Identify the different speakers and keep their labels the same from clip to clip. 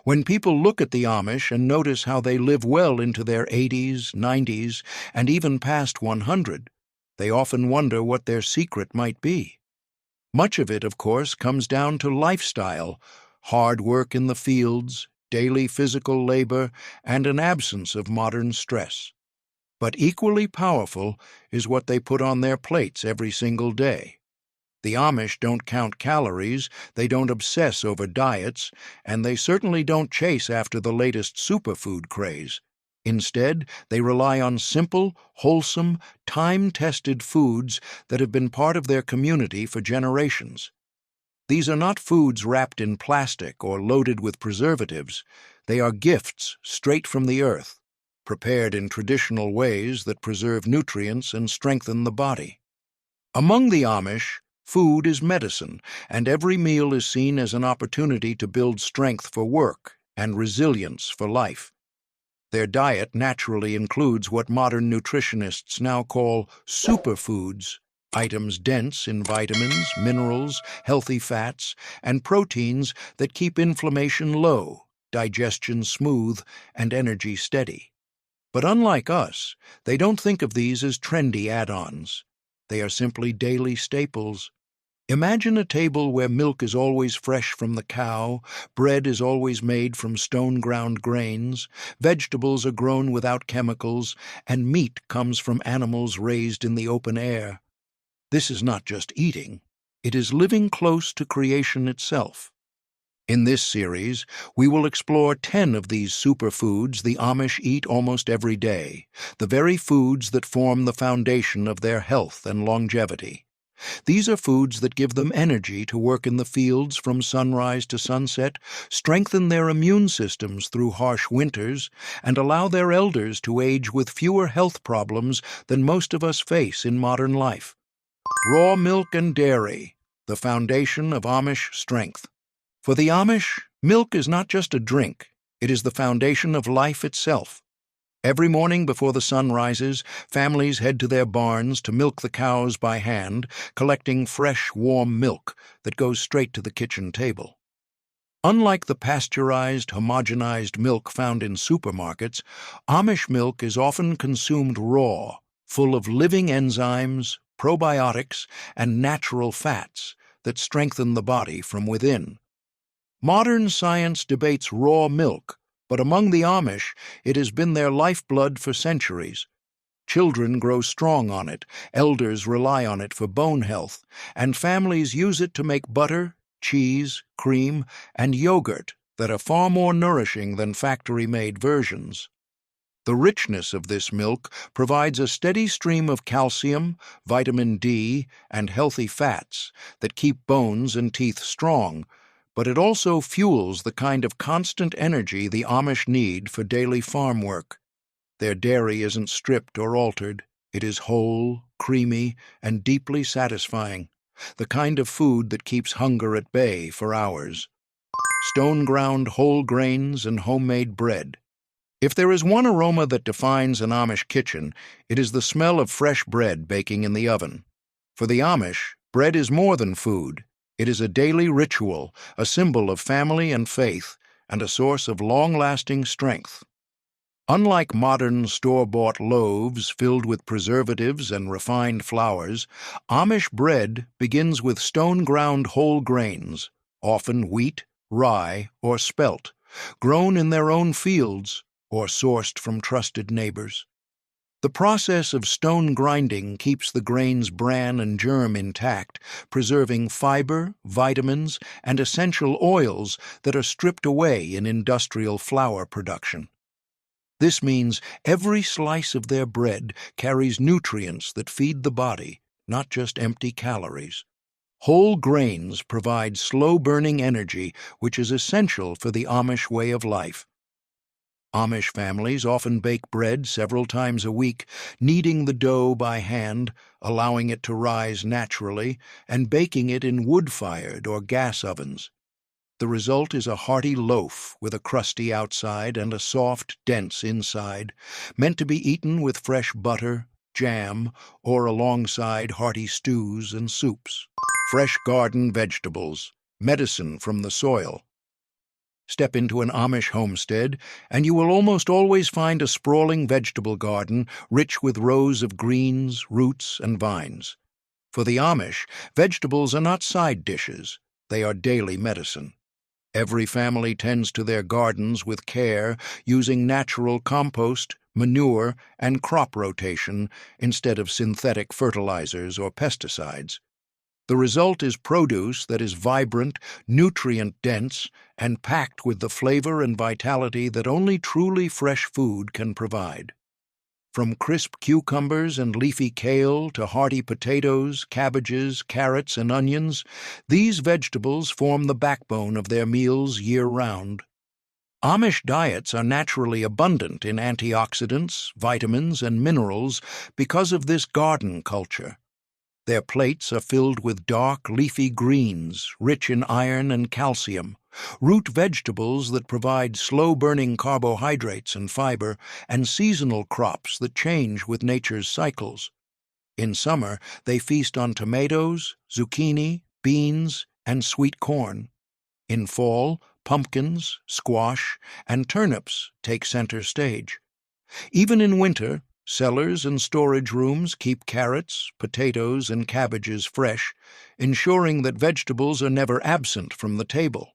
Speaker 1: When people look at the Amish and notice how they live well into their 80s, 90s, and even past 100, they often wonder what their secret might be. Much of it, of course, comes down to lifestyle, hard work in the fields, daily physical labor, and an absence of modern stress. But equally powerful is what they put on their plates every single day. The Amish don't count calories, they don't obsess over diets, and they certainly don't chase after the latest superfood craze. Instead, they rely on simple, wholesome, time-tested foods that have been part of their community for generations. These are not foods wrapped in plastic or loaded with preservatives. They are gifts straight from the earth, prepared in traditional ways that preserve nutrients and strengthen the body. Among the Amish, food is medicine, and every meal is seen as an opportunity to build strength for work and resilience for life. Their diet naturally includes what modern nutritionists now call superfoods, items dense in vitamins, minerals, healthy fats, and proteins that keep inflammation low, digestion smooth, and energy steady. But unlike us, they don't think of these as trendy add-ons. They are simply daily staples. Imagine a table where milk is always fresh from the cow, bread is always made from stone-ground grains, vegetables are grown without chemicals, and meat comes from animals raised in the open air. This is not just eating, it is living close to creation itself. In this series, we will explore 10 of these superfoods the Amish eat almost every day, the very foods that form the foundation of their health and longevity. These are foods that give them energy to work in the fields from sunrise to sunset, strengthen their immune systems through harsh winters, and allow their elders to age with fewer health problems than most of us face in modern life. Raw milk and dairy, the foundation of Amish strength. For the Amish, milk is not just a drink, it is the foundation of life itself. Every morning before the sun rises, families head to their barns to milk the cows by hand, collecting fresh, warm milk that goes straight to the kitchen table. Unlike the pasteurized, homogenized milk found in supermarkets, Amish milk is often consumed raw, full of living enzymes, probiotics, and natural fats that strengthen the body from within. Modern science debates raw milk, but among the Amish, it has been their lifeblood for centuries. Children grow strong on it, elders rely on it for bone health, and families use it to make butter, cheese, cream, and yogurt that are far more nourishing than factory-made versions. The richness of this milk provides a steady stream of calcium, vitamin D, and healthy fats that keep bones and teeth strong, but it also fuels the kind of constant energy the Amish need for daily farm work. Their dairy isn't stripped or altered. It is whole, creamy, and deeply satisfying, the kind of food that keeps hunger at bay for hours. Stone-ground whole grains and homemade bread. If there is one aroma that defines an Amish kitchen, it is the smell of fresh bread baking in the oven. For the Amish, bread is more than food. It is a daily ritual, a symbol of family and faith, and a source of long-lasting strength. Unlike modern store-bought loaves filled with preservatives and refined flours, Amish bread begins with stone-ground whole grains, often wheat, rye, or spelt, grown in their own fields or sourced from trusted neighbors. The process of stone grinding keeps the grain's bran and germ intact, preserving fiber, vitamins, and essential oils that are stripped away in industrial flour production. This means every slice of their bread carries nutrients that feed the body, not just empty calories. Whole grains provide slow-burning energy, which is essential for the Amish way of life. Amish families often bake bread several times a week, kneading the dough by hand, allowing it to rise naturally, and baking it in wood-fired or gas ovens. The result is a hearty loaf with a crusty outside and a soft, dense inside, meant to be eaten with fresh butter, jam, or alongside hearty stews and soups. Fresh garden vegetables, medicine from the soil. Step into an Amish homestead, and you will almost always find a sprawling vegetable garden rich with rows of greens, roots, and vines. For the Amish, vegetables are not side dishes, they are daily medicine. Every family tends to their gardens with care, using natural compost, manure, and crop rotation instead of synthetic fertilizers or pesticides. The result is produce that is vibrant, nutrient-dense, and packed with the flavor and vitality that only truly fresh food can provide. From crisp cucumbers and leafy kale to hearty potatoes, cabbages, carrots, and onions, these vegetables form the backbone of their meals year-round. Amish diets are naturally abundant in antioxidants, vitamins, and minerals because of this garden culture. Their plates are filled with dark, leafy greens, rich in iron and calcium, root vegetables that provide slow-burning carbohydrates and fiber, and seasonal crops that change with nature's cycles. In summer, they feast on tomatoes, zucchini, beans, and sweet corn. In fall, pumpkins, squash, and turnips take center stage. Even in winter, cellars and storage rooms keep carrots, potatoes, and cabbages fresh, ensuring that vegetables are never absent from the table.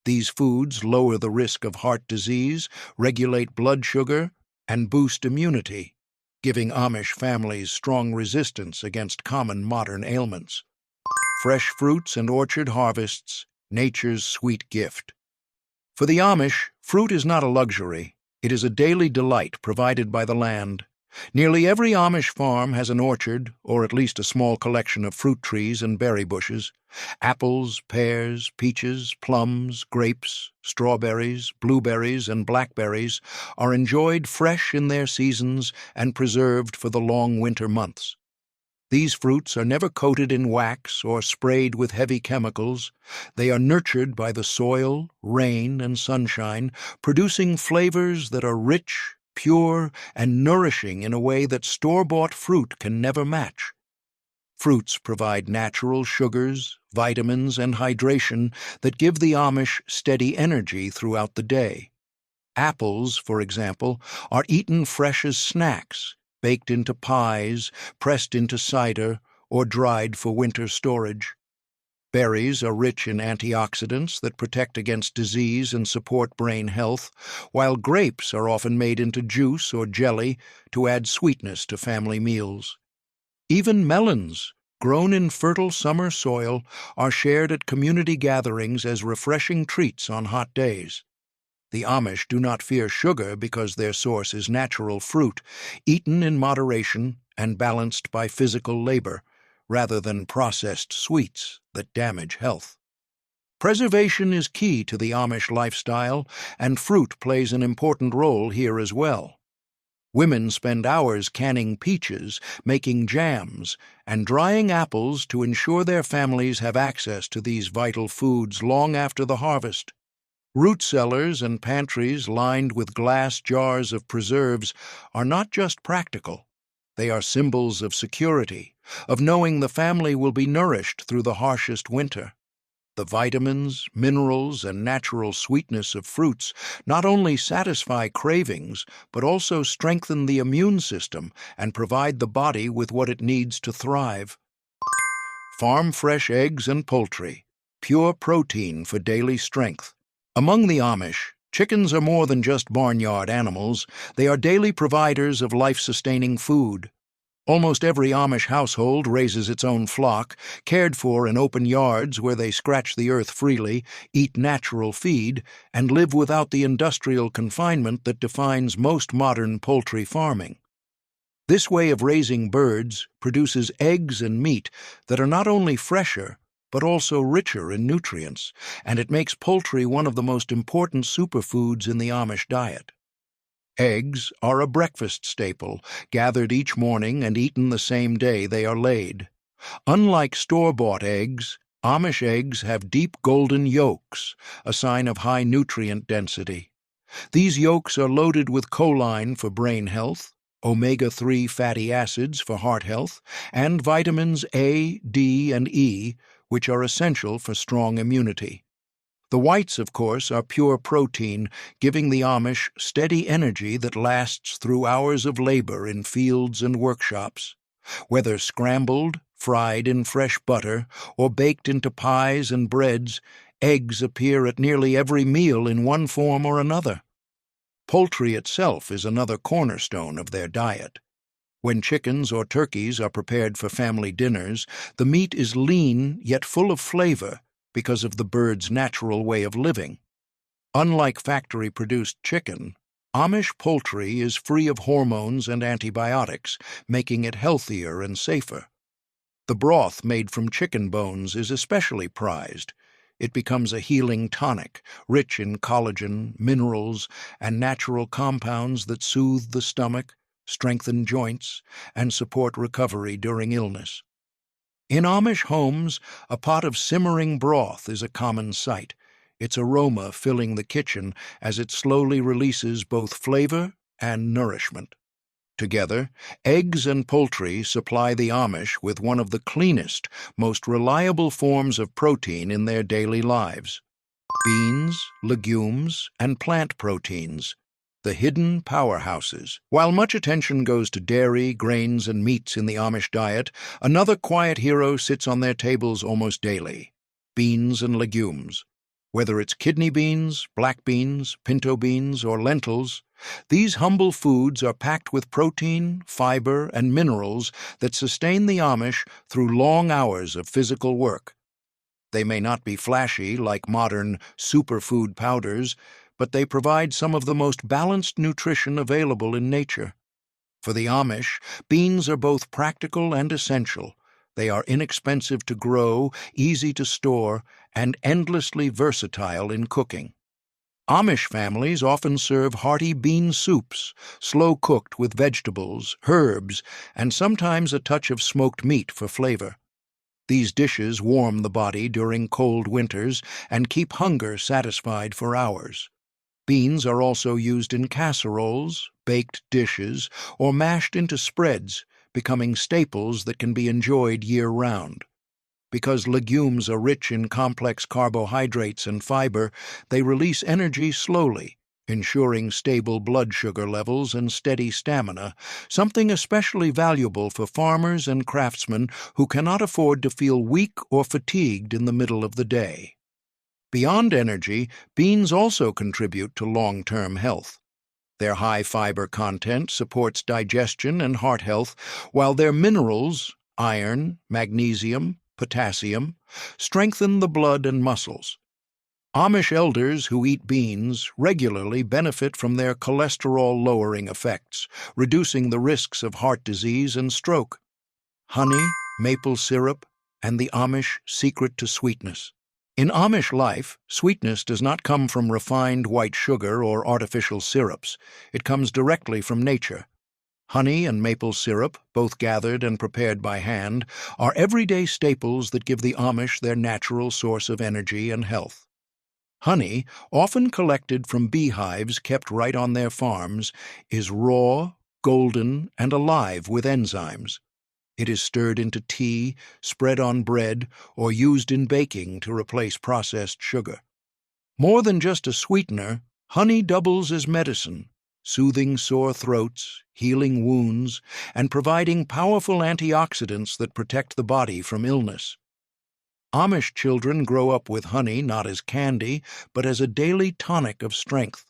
Speaker 1: These foods lower the risk of heart disease, regulate blood sugar, and boost immunity, giving Amish families strong resistance against common modern ailments. Fresh fruits and orchard harvests, nature's sweet gift. For the Amish, fruit is not a luxury. It is a daily delight provided by the land. Nearly every Amish farm has an orchard, or at least a small collection of fruit trees and berry bushes. Apples, pears, peaches, plums, grapes, strawberries, blueberries, and blackberries are enjoyed fresh in their seasons and preserved for the long winter months. These fruits are never coated in wax or sprayed with heavy chemicals. They are nurtured by the soil, rain, and sunshine, producing flavors that are rich, pure, and nourishing in a way that store-bought fruit can never match. Fruits provide natural sugars, vitamins, and hydration that give the Amish steady energy throughout the day. Apples, for example, are eaten fresh as snacks, baked into pies, pressed into cider, or dried for winter storage. Berries are rich in antioxidants that protect against disease and support brain health, while grapes are often made into juice or jelly to add sweetness to family meals. Even melons, grown in fertile summer soil, are shared at community gatherings as refreshing treats on hot days. The Amish do not fear sugar because their source is natural fruit, eaten in moderation and balanced by physical labor, rather than processed sweets that damage health. Preservation is key to the Amish lifestyle, and fruit plays an important role here as well. Women spend hours canning peaches, making jams, and drying apples to ensure their families have access to these vital foods long after the harvest. Root cellars and pantries lined with glass jars of preserves are not just practical. They are symbols of security, of knowing the family will be nourished through the harshest winter. The vitamins, minerals, and natural sweetness of fruits not only satisfy cravings, but also strengthen the immune system and provide the body with what it needs to thrive. Farm-fresh eggs and poultry, pure protein for daily strength. Among the Amish, chickens are more than just barnyard animals. They are daily providers of life-sustaining food. Almost every Amish household raises its own flock, cared for in open yards where they scratch the earth freely, eat natural feed, and live without the industrial confinement that defines most modern poultry farming. This way of raising birds produces eggs and meat that are not only fresher, but also richer in nutrients, and it makes poultry one of the most important superfoods in the Amish diet. Eggs are a breakfast staple, gathered each morning and eaten the same day they are laid. Unlike store-bought eggs, Amish eggs have deep golden yolks, a sign of high nutrient density. These yolks are loaded with choline for brain health, omega-3 fatty acids for heart health, and vitamins A, D, and E, which are essential for strong immunity. The whites, of course, are pure protein, giving the Amish steady energy that lasts through hours of labor in fields and workshops. Whether scrambled, fried in fresh butter, or baked into pies and breads, eggs appear at nearly every meal in one form or another. Poultry itself is another cornerstone of their diet. When chickens or turkeys are prepared for family dinners, the meat is lean yet full of flavor because of the bird's natural way of living. Unlike factory-produced chicken, Amish poultry is free of hormones and antibiotics, making it healthier and safer. The broth made from chicken bones is especially prized. It becomes a healing tonic, rich in collagen, minerals, and natural compounds that soothe the stomach, strengthen joints, and support recovery during illness. In Amish homes, a pot of simmering broth is a common sight, its aroma filling the kitchen as it slowly releases both flavor and nourishment. Together, eggs and poultry supply the Amish with one of the cleanest, most reliable forms of protein in their daily lives. Beans, legumes, and plant proteins, the hidden powerhouses. While much attention goes to dairy, grains, and meats in the Amish diet, another quiet hero sits on their tables almost daily: beans and legumes. Whether it's kidney beans, black beans, pinto beans, or lentils, these humble foods are packed with protein, fiber, and minerals that sustain the Amish through long hours of physical work. They may not be flashy like modern superfood powders, but they provide some of the most balanced nutrition available in nature. For the Amish, beans are both practical and essential. They are inexpensive to grow, easy to store, and endlessly versatile in cooking. Amish families often serve hearty bean soups, slow-cooked with vegetables, herbs, and sometimes a touch of smoked meat for flavor. These dishes warm the body during cold winters and keep hunger satisfied for hours. Beans are also used in casseroles, baked dishes, or mashed into spreads, becoming staples that can be enjoyed year-round. Because legumes are rich in complex carbohydrates and fiber, they release energy slowly, ensuring stable blood sugar levels and steady stamina, something especially valuable for farmers and craftsmen who cannot afford to feel weak or fatigued in the middle of the day. Beyond energy, beans also contribute to long-term health. Their high fiber content supports digestion and heart health, while their minerals, iron, magnesium, potassium, strengthen the blood and muscles. Amish elders who eat beans regularly benefit from their cholesterol-lowering effects, reducing the risks of heart disease and stroke. Honey, maple syrup, and the Amish secret to sweetness. In Amish life, sweetness does not come from refined white sugar or artificial syrups. It comes directly from nature. Honey and maple syrup, both gathered and prepared by hand, are everyday staples that give the Amish their natural source of energy and health. Honey, often collected from beehives kept right on their farms, is raw, golden, and alive with enzymes. It is stirred into tea, spread on bread, or used in baking to replace processed sugar. More than just a sweetener, honey doubles as medicine, soothing sore throats, healing wounds, and providing powerful antioxidants that protect the body from illness. Amish children grow up with honey not as candy, but as a daily tonic of strength.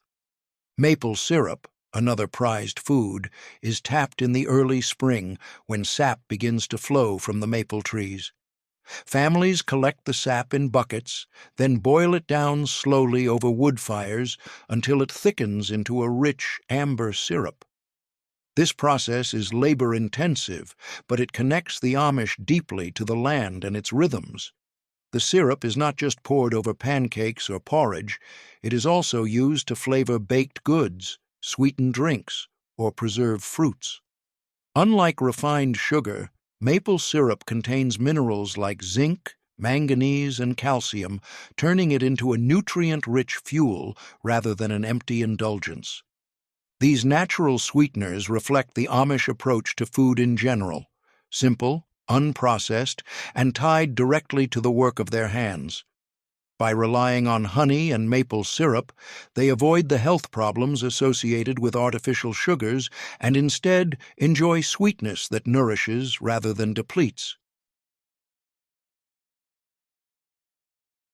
Speaker 1: Maple syrup, another prized food, is tapped in the early spring when sap begins to flow from the maple trees. Families collect the sap in buckets, then boil it down slowly over wood fires until it thickens into a rich amber syrup. This process is labor-intensive, but it connects the Amish deeply to the land and its rhythms. The syrup is not just poured over pancakes or porridge, it is also used to flavor baked goods, sweeten drinks, or preserve fruits. Unlike refined sugar, maple syrup contains minerals like zinc, manganese, and calcium, turning it into a nutrient-rich fuel rather than an empty indulgence. These natural sweeteners reflect the Amish approach to food in general: simple, unprocessed, and tied directly to the work of their hands. By relying on honey and maple syrup, they avoid the health problems associated with artificial sugars and instead enjoy sweetness that nourishes rather than depletes.